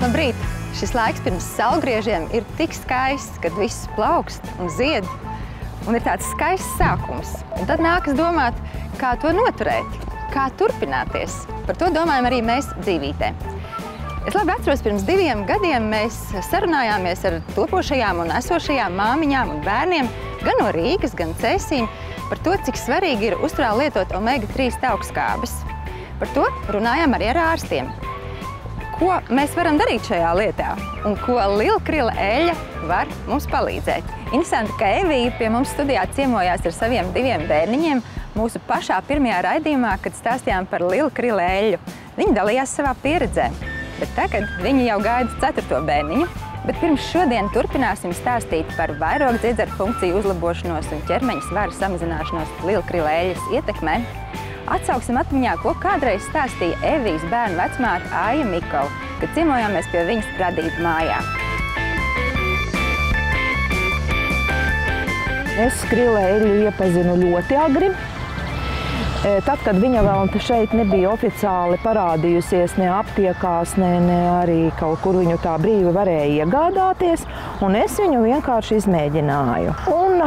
Labrīt! Šis laiks pirms saulgriežiem ir tik skaists, kad viss plaukst un zied. Un ir tāds skaists sākums. Un tad nākas domāt, kā to noturēt, kā turpināties. Par to domājam arī mēs dzīvītē. Es labi atceros, pirms 2 gadiem mēs sarunājāmies ar topošajām un esošajām māmiņām un bērniem, gan no Rīgas, gan Cēsīm, par to, cik svarīgi ir uzturā lietot omega-3 taukskābes. Par to runājām arī ar ārstiem. Ko mēs varam darīt šajā lietā un ko lilkrila eļļa var mums palīdzēt? Interesanti, ka Evija pie mums studijā ciemojās ar saviem 2 bērniņiem mūsu pašā pirmajā raidījumā, kad stāstījām par lilkrila eļļu. Viņi dalījās savā pieredzē, bet tagad viņi jau gaida 4. bērniņu. Bet pirms šodien turpināsim stāstīt par vairogdziedzeru funkciju uzlabošanos un ķermeņa svara samazināšanos lilkrila eļļas ietekmē. Atsauksim atmiņā, ko kādreiz stāstīja Evijas bērnu vecmāte Aija Mikova, kad ciemojāmies pie viņas radību mājā. Es krila eļļu iepazinu ļoti agri. Tad, kad viņa vēl šeit nebija oficiāli parādījusies ne aptiekās, ne arī kaut kur viņu tā brīvi varēja iegādāties, un es viņu vienkārši izmēģināju. Un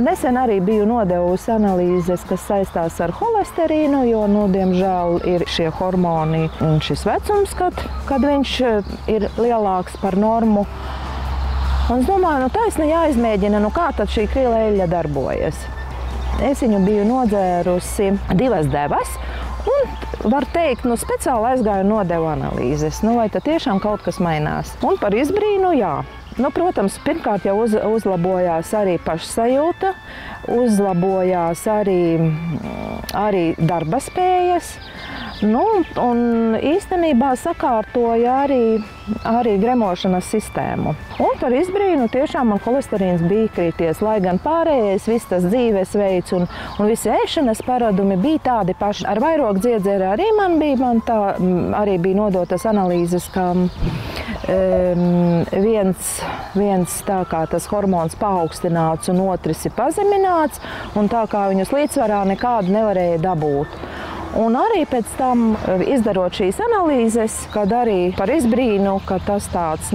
nesen arī biju nodevusi analīzes, kas saistās ar holesterīnu, jo, diemžēl, ir šie hormoni un šis vecums, kad viņš ir lielāks par normu. Un es domāju, taisni jāizmēģina, kā tad šī krila eļļa darbojas. Es viņu biju nodzērusi 2 devas un, var teikt, speciāli aizgāju nodevu analīzes. Vai tad tiešām kaut kas mainās? Un par izbrīnu, jā. Protams, pirmkārt jau uzlabojās arī pašsajūta, uzlabojās arī darba spējas. Un īstenībā sakārtoja arī gremošanas sistēmu. Un par izbrīnu tiešām man holesterīns bija krities, lai gan pārējais, viss tas dzīvesveids un visi ēšanas paradumi bija tādi paši. Ar vairogdziedzeri arī man bija nodotas analīzes, ka viens tā kā tas hormons paaugstināts un otrs ir pazemināts, un tā kā viņus līdzsvarā nekādu nevarēja dabūt. Un arī pēc tam, izdarot šīs analīzes, kad arī par izbrīnu, ka tas tāds,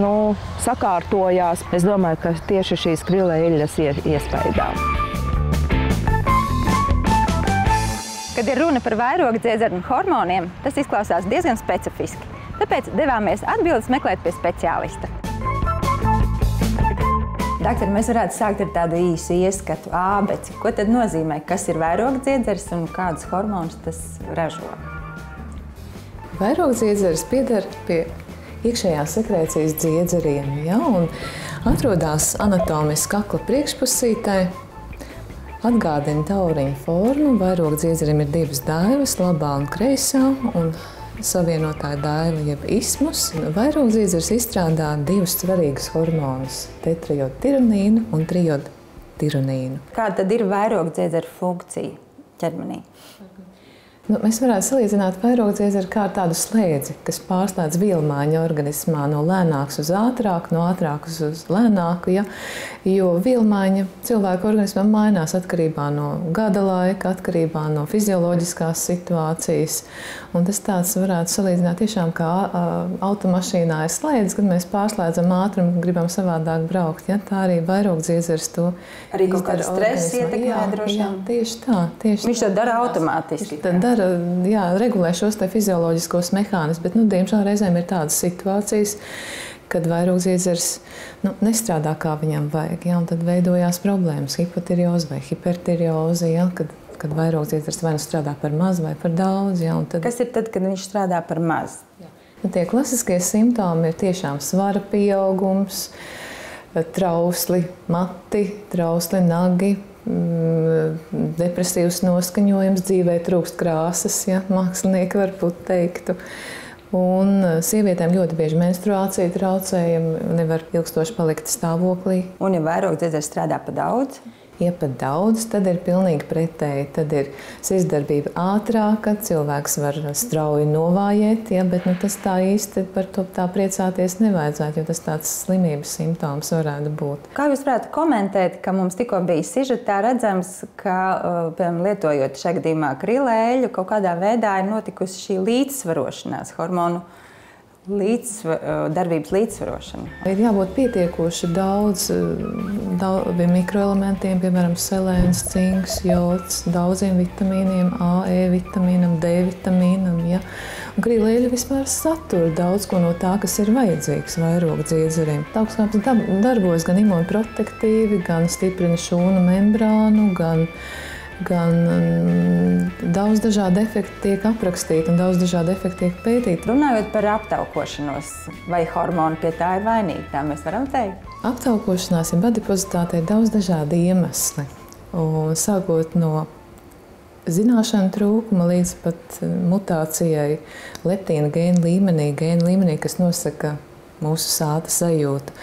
sakārtojās, es domāju, ka tieši šīs krila eļļas iespējā. Kad ir runa par vairogdziedzeru un hormoniem, tas izklausās diezgan specifiski. Tāpēc devāmies atbildes meklēt pie speciālista. Doktor, mēs varētu sākt ar tādu īsu ieskatu ābeci. Ko tad nozīmē, kas ir vairogdziedzeris un kādus hormonus tas ražo? Vairogdziedzeris pieder pie iekšējās sekrēcijas dziedzeriem, un atrodas anatomiski kakla priekšpusītē, atgādina tauriņu formu. Vairogdziedzerim ir 2 daivas, labā un kreisā, un savienotāja daiva jeb ismus. Vairogdziedzeris izstrādā 2 svarīgus hormonus – tetrajotironīnu un trijotironīnu. Kāda tad ir vairogdziedzeru funkcija ķermenī? Mēs varētu salīdzināt vairogdziedzeru kā tādu slēdzi, kas pārslēdz vielmaiņu organismā no lēnākas uz ātrāku, no ātrākas uz lēnāku, jo vielmaiņa cilvēka organismam mainās atkarībā no gada laika, atkarībā no fizioloģiskās situācijas. Un tas tāds varētu salīdzināt tiešām kā automašīnā ir slēdzis, kad mēs pārslēdzam ātrumu, gribam savādāk braukt. Tā arī vairogdziedzeris to arī kaut kāda stresa ietekmē droši vien. Jā, tieši tā. Viņš to dara automātiski. Regulē šos te fizioloģiskos mehānismus, bet, diemžēl, reizēm ir tādas situācijas, kad vairogdziedzeris nestrādā kā viņam vajag, un tad veidojās problēmas, hipotireoze vai hipertireoze, kad vairogdziedzeris vai strādā par maz vai par daudz. Kas ir tad, kad viņš strādā par maz? Tie klasiskie simptomi ir tiešām svara pieaugums, trausli mati, trausli nagi, depresīvs noskaņojums, dzīvē trūkst krāsas, mākslinieki varbūt teiktu. Un sievietēm ļoti bieži menstruācija traucējumi, nevar ilgstoši palikt stāvoklī. Un ja vairogdziedzeris strādā pa daudz? Ja pat daudz, tad ir pilnīgi pretēji. Tad ir sirdsdarbība ātrāka, cilvēks var strauji novājēt, bet tas tā īsti par to tā priecāties nevajadzētu, jo tas tāds slimības simptoms varētu būt. Kā jūs varētu komentēt, ka mums tikko bija sižetā redzams, ka, piemēram, lietojot šajā gadījumā krila eļļu, kaut kādā veidā ir notikusi šī līdzsvarošanās hormonu darbības līdzsvarošana. Ir jābūt pietiekoši daudz mikroelementiem, piemēram, selēns, cinks, jods, daudziem vitamīniem, A, E vitamīnam, D vitamīnam. Ja? Un krīleļi vispār satur daudz ko no tā, kas ir vajadzīgs vairogdziedzerim. Augstskābes darbojas gan imunprotektīvi, gan stiprina šūnu membrānu, gan daudz dažādu efektu tiek aprakstīti un daudz dažādu efektu tiek pētīti. Runājot par aptaukošanos, vai hormoni pie tā ir vainīgi, tā mēs varam teikt? Aptaukošanās, ja adipozitāte, ir daudz dažādi iemesli. Un sākot no zināšanu trūkuma līdz pat mutācijai leptīna gēna līmenī, kas nosaka mūsu sāta sajūtu.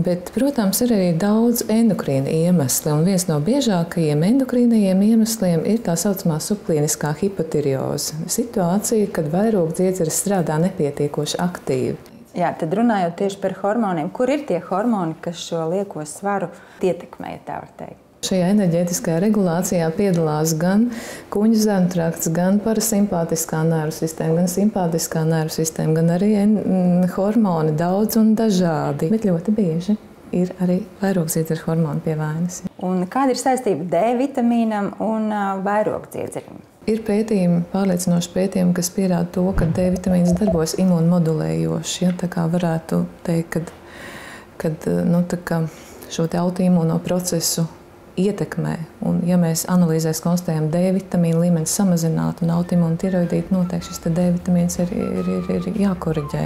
Bet, protams, ir arī daudz endokrīna iemesli, un viens no biežākajiem endokrīnajiem iemesliem ir tā saucamā subklīniskā hipotirioze. Situācija, kad vairogdziedzeres strādā nepietiekoši aktīvi. Jā, tad runājot tieši par hormoniem, kur ir tie hormoni, kas šo lieko svaru ietekmē, tā var teikt? Šajā enerģētiskajā regulācijā piedalās gan kuņģu zarnu-trakts, gan parasimpātiskā nervu sistēma, gan simpātiskā nervu sistēma, gan arī hormoni daudz un dažādi. Bet ļoti bieži ir arī vairogdziedzeru hormoni pie vainas. Un kāda ir saistība D vitamīnam un vairogdziedzerim? Ir pētījumi, pārliecinoši pētījumi, kas pierāda to, ka D vitamīns darbojas imunmodulējoši. Ja? Tā kā varētu teikt, ka šo autoimūno procesu ietekmē. Un, ja mēs analīzēs konstatējam D vitamīna līmenis samazināt un autoimūnu tiroidītu, noteikti šis D vitamīns ir jākoriģē.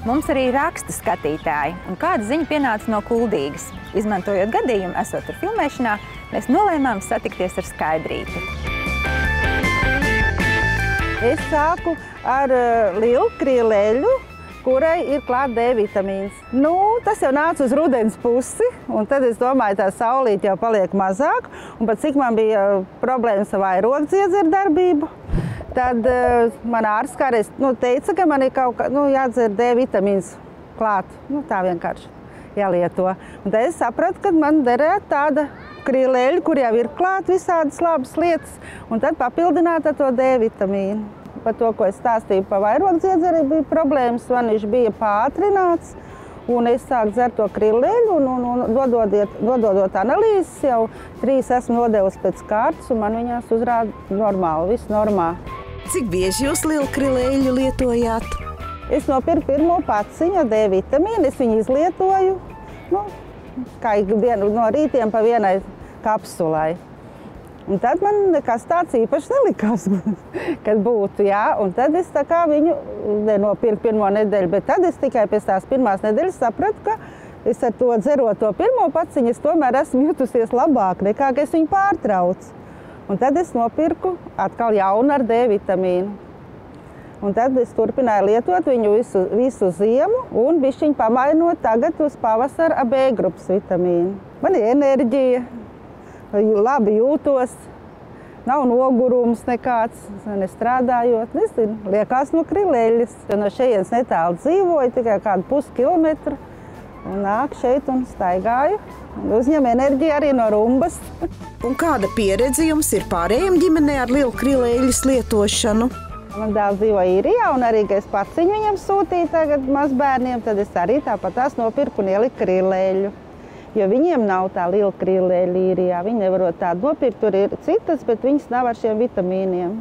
Mums arī raksta skatītāji, un kāda ziņa pienāca no Kuldīgas. Izmantojot gadījumu, esot tur filmēšanā, mēs nolēmām satikties ar Skaidrīti. Es sāku ar lielu krīleļu, kurai ir klāt D vitamīns. Tas jau nāca uz rudens pusi, un tad es domāju, tā saulīte jau paliek mazāk, un pat cik man bija problēmas ar vairogdziedzeru darbību, tad man ārsts kādreiz teica, ka man ir kaut kā jādzer D vitamīns klāt. Tā vienkārši jālieto. Un tad es sapratu, ka man derētu tāda krīleļa, kur jau ir klāt visādas labas lietas, un tad papildināt ar to D vitamīnu. Par to, ko es stāstīju par vairogdziedzeri, bija problēmas, man viņš bija pātrināts, un es sāku dzert to krīleļu, un dodot analīzes, jau 3 esmu nodevusi pēc kārtas, un man viņās uzrāda normāli, viss normāli. Cik bieži jūs lielu krīleļu lietojāt? Es nopirku pirmo paciņu D vitamīnu, es viņu izlietoju, kā no rītiem pa vienai kapsulai. Un tad man nekas tāds īpaši nelikās, kad būtu, jā. Un tad es tā kā viņu nenopirku pirmo nedēļu, bet tad es tikai pēc tās pirmās nedēļas sapratu, ka es ar to dzerot to pirmo paciņu, es tomēr esmu jutusies labāk nekā, ka es viņu pārtraucu. Un tad es nopirku atkal jaunu ar D vitamīnu. Un tad es turpināju lietot viņu visu ziemu un bišķiņu pamainot tagad uz pavasara B grupas vitamīnu. Man ir enerģija. Labi jūtos, nav nogurums nekāds, nestrādājot, nezinu, liekas no krīleļas. No šejienes netālu dzīvoju, tikai kādu puskilometru, un nāk šeit un staigāju. Uzņem enerģiju arī no rumbas. Un kāda pieredze jums ir pārējiem ģimenē ar lielu krīleļas lietošanu? Man dēls dzīvo Īrijā, un arī, ka es paciņu viņam sūtīju tagad mazbērniem, tad es arī tāpat tās nopirku un ieliku krīleļu. Jo viņiem nav tā liela krīleļa Īrijā. Viņi nevarot tādu nopirkt, tur ir citas, bet viņas nav ar šiem vitamīniem.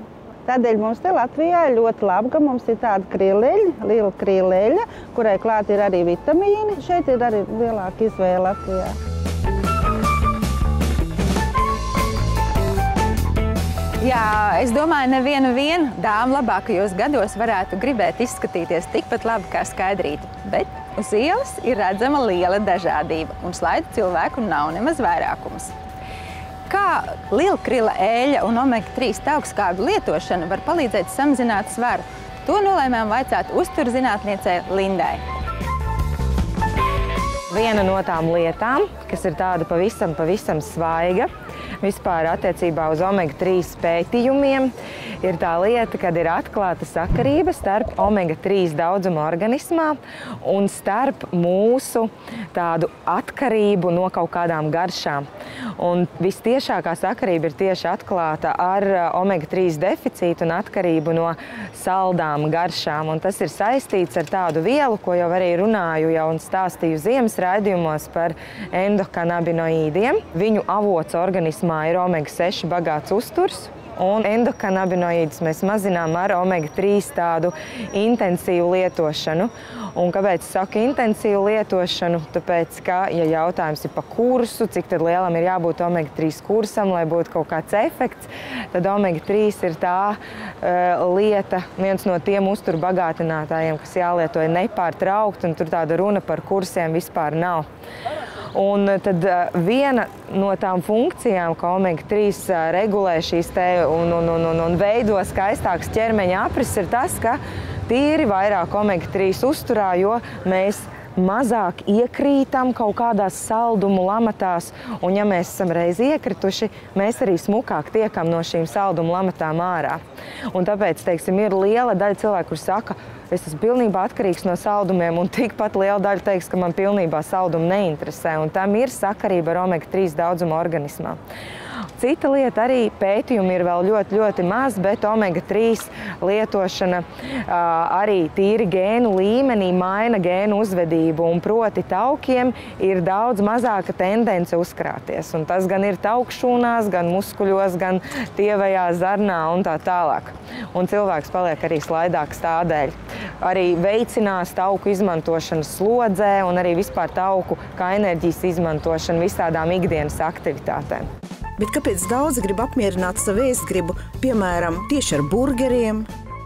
Tādēļ mums te Latvijā ir ļoti labi, ka mums ir tāda krīleļa, liela krīleļa, kurai klāt ir arī vitamīni. Šeit ir arī lielāka izvēle Latvijā. Jā, es domāju, neviena dāma labākajos gados varētu gribēt izskatīties tikpat labi kā Skaidrīte. Bet uz ielas ir redzama liela dažādība, un slaidu cilvēku nav nemaz vairākums. Kā lielkrila eļļa un omega-3 augstskābju lietošana var palīdzēt samazināt svaru? To nolēmām vaicāt uzturzinātniecei Lindai. Viena no tām lietām, kas ir tāda pavisam svaiga, vispār attiecībā uz omega-3 pētījumiem ir tā lieta, kad ir atklāta sakarība starp omega-3 daudzumu organismā un starp mūsu tādu atkarību no kaut kādām garšām. Un vistiešākā sakarība ir tieši atklāta ar omega-3 deficītu un atkarību no saldām garšām. Un tas ir saistīts ar tādu vielu, ko jau arī runāju jau un stāstīju ziemas raidījumos par endokanabinoīdiem. Viņu avots organismā ir omega-6 bagāts uzturs. Un endokanabinoīdus mēs mazinām ar omega-3 tādu intensīvu lietošanu. Un kāpēc es saku intensīvu lietošanu? Tāpēc, ka, ja jautājums ir par kursu, cik tad lielam ir jābūt omega-3 kursam, lai būtu kaut kāds efekts, tad omega-3 ir tā lieta, viens no tiem uzturu bagātinātājiem, kas jālieto nepārtraukt, un tur tāda runa par kursiem vispār nav. Un tad viena no tām funkcijām, ka omega-3 regulē šīs te un veido skaistāks ķermeņa apris, ir tas, ka tīri vairāk omega-3 uzturā, jo mēs mazāk iekrītam kaut kādās saldumu lamatās, un ja mēs esam reiz iekrituši, mēs arī smukāk tiekam no šīm saldumu lamatām ārā. Un tāpēc, teiksim, ir liela daļa cilvēku, kur saka, es esmu pilnībā atkarīgs no saldumiem, un tikpat liela daļa teiks, ka man pilnībā saldumi neinteresē, un tam ir sakarība ar omega-3 daudzumu organismā. Cita lieta arī pētījumi ir vēl ļoti, ļoti maz, bet omega-3 lietošana arī tīri gēnu līmenī maina gēnu uzvedību, un proti taukiem ir daudz mazāka tendence uzkrāties, un tas gan ir taukšūnās, gan muskuļos, gan tievajā zarnā un tā tālāk. Un cilvēks paliek arī slaidāks tādēļ. Arī veicinās tauku izmantošanu slodzē un arī vispār tauku kā enerģijas izmantošanu visādām ikdienas aktivitātēm. Bet kāpēc daudzi grib apmierināt savu ēstgribu, piemēram, tieši ar burgeriem?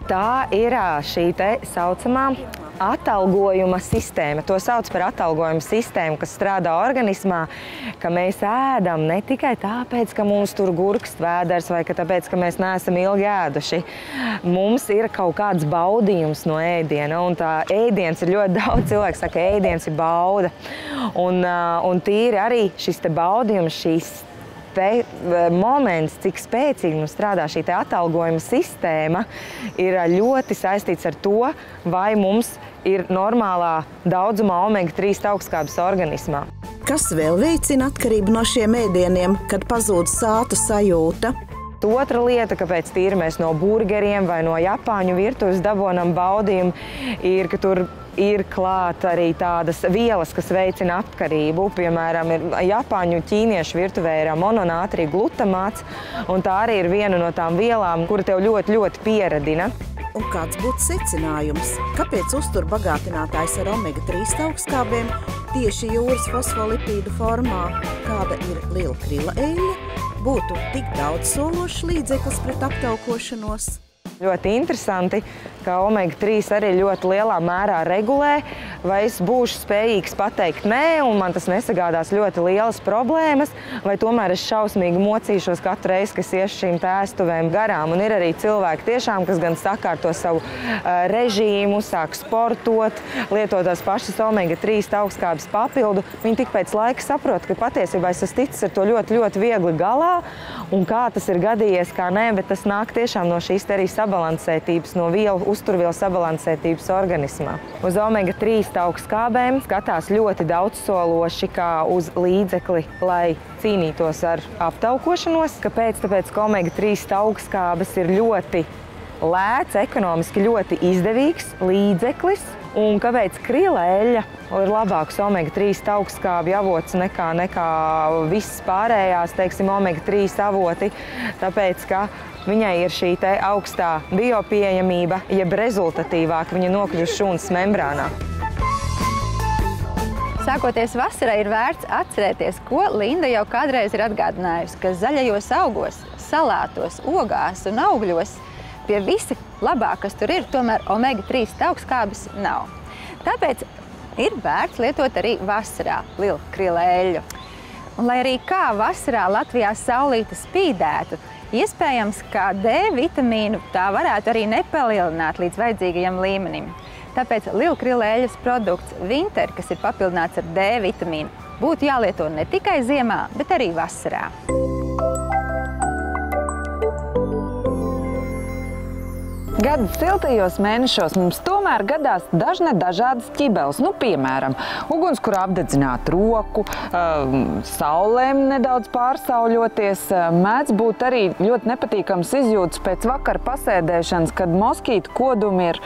Tā ir šī te saucamā atalgojuma sistēma. To sauc par atalgojuma sistēmu, kas strādā organismā, ka mēs ēdam ne tikai tāpēc, ka mums tur gurkst vēders vai ka tāpēc, ka mēs neesam ilgi ēduši. Mums ir kaut kāds baudījums no ēdiena, un tā ēdiens ir ļoti daudz cilvēku saka, ēdiens ir bauda. Un tīri arī šis te baudījums, šīs moments, cik spēcīgi mums strādā šī atalgojuma sistēma, ir ļoti saistīts ar to, vai mums ir normālā daudzumā omega-3 augstskābes organismā. Kas vēl veicina atkarību no šiem ēdieniem, kad pazūd sāta sajūta? Otra lieta, kāpēc tīri mēs no burgeriem vai no japāņu virtuves dabonam baudījumu, ir, ka tur ir klāt arī tādas vielas, kas veicina atkarību. Piemēram, japāņu ķīniešu virtuvē ir mononātrija glutamāts, un tā arī ir viena no tām vielām, kura tev ļoti, ļoti pieradina. Un kāds būtu secinājums? Kāpēc uztur bagātinātājs ar omega-3 augstskābēm tieši jūras fosfolipīdu formā, kāda ir liela krila eļļa, būtu tik daudz sološs līdzeklis pret aptaukošanos? Ļoti interesanti, ka omega-3 arī ļoti lielā mērā regulē, vai es būšu spējīgs pateikt nē, un man tas nesagādās ļoti lielas problēmas, vai tomēr es šausmīgi mocīšos katru reizi, kas iešu šīm ēstuvēm garām. Un ir arī cilvēki tiešām, kas gan sakārto savu režīmu, sāk sportot, lietot tās pašas omega-3 augstskābes papildu. Viņi tik pēc laika saprot, ka patiesībā es esmu ticis ar to ļoti, ļoti viegli galā, un kā tas ir gadījies, kā nē, bet tas nāk tiešām no šīs arī sabalansētības, no uzturvielu sabalansētības organismā. Uz omega-3 augstskābēm skatās ļoti daudzsološi kā uz līdzekli, lai cīnītos ar aptaukošanos. Kāpēc? Tāpēc, ka omega-3 augstskābes ir ļoti lēts, ekonomiski ļoti izdevīgs līdzeklis. Un kāpēc krila eļļa ir labāks omega-3 augstskābju avots nekā visas pārējās, teiksim, omega-3 avoti? Tāpēc, ka viņai ir šī te augstā biopieejamība, jeb rezultatīvāk viņa nokļūst šūnas membrānā. Sākoties vasarai, ir vērts atcerēties, ko Linda jau kādreiz ir atgādinājusi, ka zaļajos augos, salātos, ogās un augļos pie visa labā, kas tur ir, tomēr omega-3 augstskābes nav. Tāpēc ir vērts lietot arī vasarā lielkrila eļļu. Un lai arī kā vasarā Latvijā saulīte spīdētu, iespējams, ka D vitamīnu tā varētu arī nepalielināt līdz vajadzīgajam līmenim. Tāpēc lielkrila eļļas produkts Winter, kas ir papildināts ar D vitamīnu, būtu jālieto ne tikai ziemā, bet arī vasarā. Gada siltajos mēnešos mums tomēr gadās dažādas ķibeles. Piemēram, uguns, kur apdedzināt roku, saulēm nedaudz pārsauļoties. Mēdz būt arī ļoti nepatīkams izjūtas pēc vakara pasēdēšanas, kad moskītu kodumi ir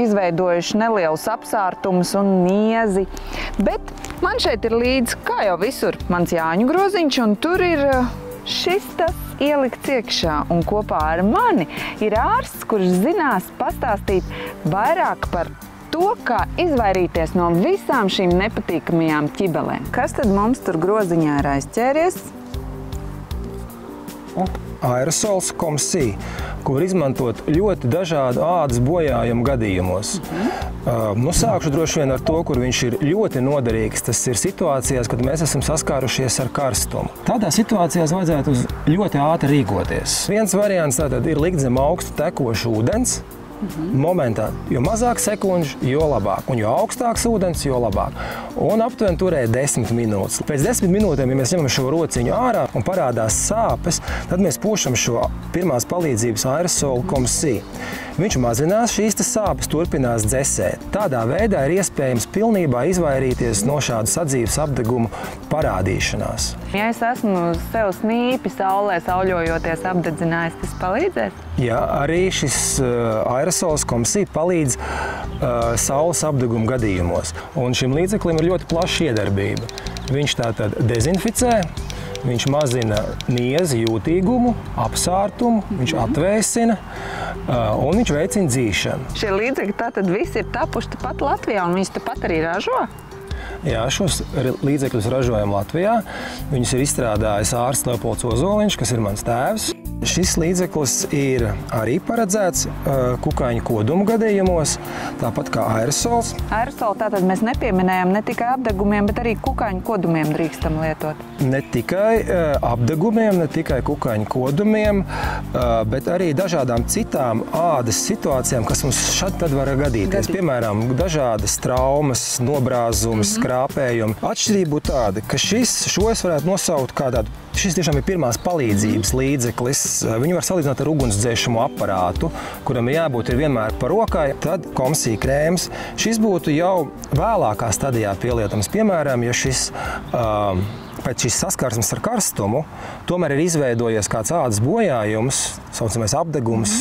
izveidojuši nelielus apsārtumus un niezi. Bet man šeit ir līdz, kā jau visur, mans Jāņu groziņš, un tur ir šis tas ielikts iekšā, un kopā ar mani ir ārsts, kurš zinās pastāstīt vairāk par to, kā izvairīties no visām šīm nepatīkamajām ķibelēm. Kas tad mums tur groziņā ir aizķēries? Aerosols Comsi, ko var izmantot ļoti dažādu ādas bojājumu gadījumos. Sākšu droši vien ar to, kur viņš ir ļoti noderīgs. Tas ir situācijās, kad mēs esam saskārušies ar karstumu. Tādā situācijās vajadzētu ļoti ātri rīkoties. Viens variants tātad ir likt zem augstu tekošu ūdens. Momentā, jo mazāk sekundžu, jo labāk, un jo augstāks ūdens, jo labāk. Un aptuveni turēt 10 minūtes. Pēc 10 minūtēm, ja mēs ņemam šo rociņu ārā un parādās sāpes, tad mēs pūšam šo pirmās palīdzības aerosolu Comsi. Viņš mazinās šīs sāpes, turpinās dzesēt. Tādā veidā ir iespējams pilnībā izvairīties no šāda sadzīves apdeguma parādīšanās. Ja es esmu sev snīpi saulē sauļojoties apdedzinājis, tas palīdzēs? Jā, arī šis aerosols Comsi palīdz saules apdeguma gadījumos. Un šim līdzeklim ir ļoti plaša iedarbība. Viņš tātad dezinficē, viņš mazina niezi jūtīgumu, apsārtumu, viņš atvēsina un viņš veicina dzīšanu. Šie līdzekļi tātad visi ir tapuši tepat Latvijā, un viņus tepat arī ražo? Jā, šos līdzekļus ražojam Latvijā. Viņus ir izstrādājis ārsts Leopolds Ozoliņš, kas ir mans tēvs. Šis līdzeklis ir arī paredzēts kukaiņu kodumu gadījumos, tāpat kā aerosols. Aerosolu tātad mēs nepieminējam ne tikai apdegumiem, bet arī kukaiņu kodumiem drīkstam lietot. Ne tikai apdegumiem, ne tikai kukaiņu kodumiem, bet arī dažādām citām ādas situācijām, kas mums šad tad var gadīties. Piemēram, dažādas traumas, nobrāzumi, skrāpējumi. Atšķirība būtu tāda, ka šo es varētu nosaukt kā tādu. Šis tiešām ir pirmās palīdzības līdzeklis. Viņu var salīdzināt ar ugunsdzēšamo aparātu, kuram ir jābūt vienmēr pa rokai. Tad Comsi krēms. Šis būtu jau vēlākā stadijā pielietams. Piemēram, ja pēc šīs saskarsmes ar karstumu tomēr ir izveidojies kāds ādas bojājums, saucamais apdegums,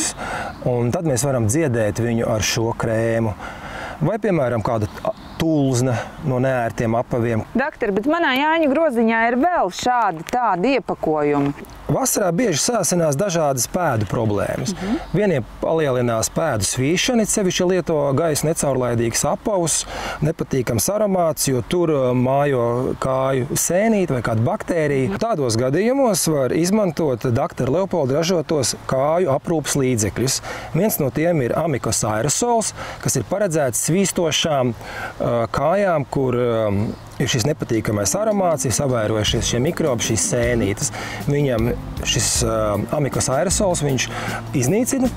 un tad mēs varam dziedēt viņu ar šo krēmu. Vai, piemēram, kāda tulzne no neērtiem apaviem. Doktor, bet manā Jāņu groziņā ir vēl tādi iepakojumi. Vasarā bieži sāsinās dažādas pēdu problēmas. Vieniem palielinās pēdu svīšana, sevišķi lieto gaisa necaurlaidīgs apavus, nepatīkams aromāts, jo tur mājo kāju sēnīti vai kāda baktērija. Tādos gadījumos var izmantot doktora Leopolda ražotos kāju aprūpas līdzekļus. Viens no tiem ir Amicos aerosols, kas ir paredzēts svīstošām kājām, kur ir šis nepatīkamais aromāts, ir savairojušies šie mikrobi, šīs sēnītes. Viņam šis Amicos aerosols, viņš iznīcina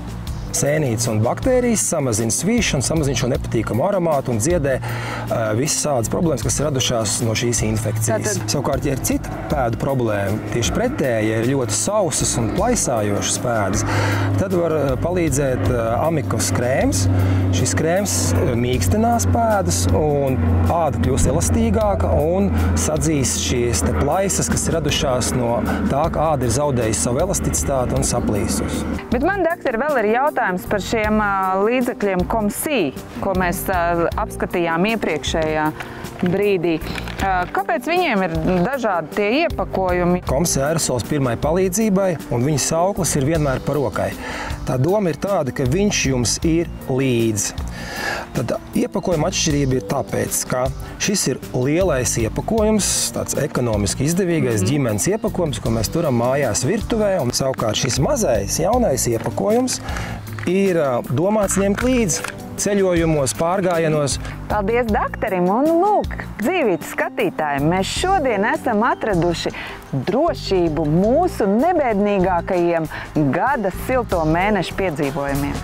sēnītes un baktērijas, samazina svīšanu, samazina šo nepatīkamu aromātu un dziedē visas ādas problēmas, kas ir radušās no šīs infekcijas. Savukārt, ja ir cita pēdu problēma, tieši pretēji, ja ir ļoti sausas un plaisājošas pēdas, tad var palīdzēt Amicos krēms. Šis krēms mīkstinās pēdas un āda kļūst elastīgāka un sadzīs šīs plaisas, kas ir radušās no tā, ka āda ir zaudējusi savu elasticitāti un saplīsus. Bet man, doktor, vēl ir jautājums par šiem līdzekļiem Comsi, ko mēs apskatījām iepriekšējā brīdī. Kāpēc viņiem ir dažādi tie iepakojumi? Comsi aerosols pirmai palīdzībai, un viņa sauklis ir vienmēr pa rokai. Tā doma ir tāda, ka viņš jums ir līdzi. Tad iepakojuma atšķirība ir tāpēc, ka šis ir lielais iepakojums, tāds ekonomiski izdevīgais ģimenes iepakojums, ko mēs turam mājās virtuvē, un savukārt šis mazais, jaunais iepakojums ir domāts ņemt līdzi ceļojumos, pārgājienos. Paldies doktorim, un lūk, dzīvītes skatītājiem, mēs šodien esam atraduši drošību mūsu nebēdnīgākajiem gada silto mēnešu piedzīvojumiem.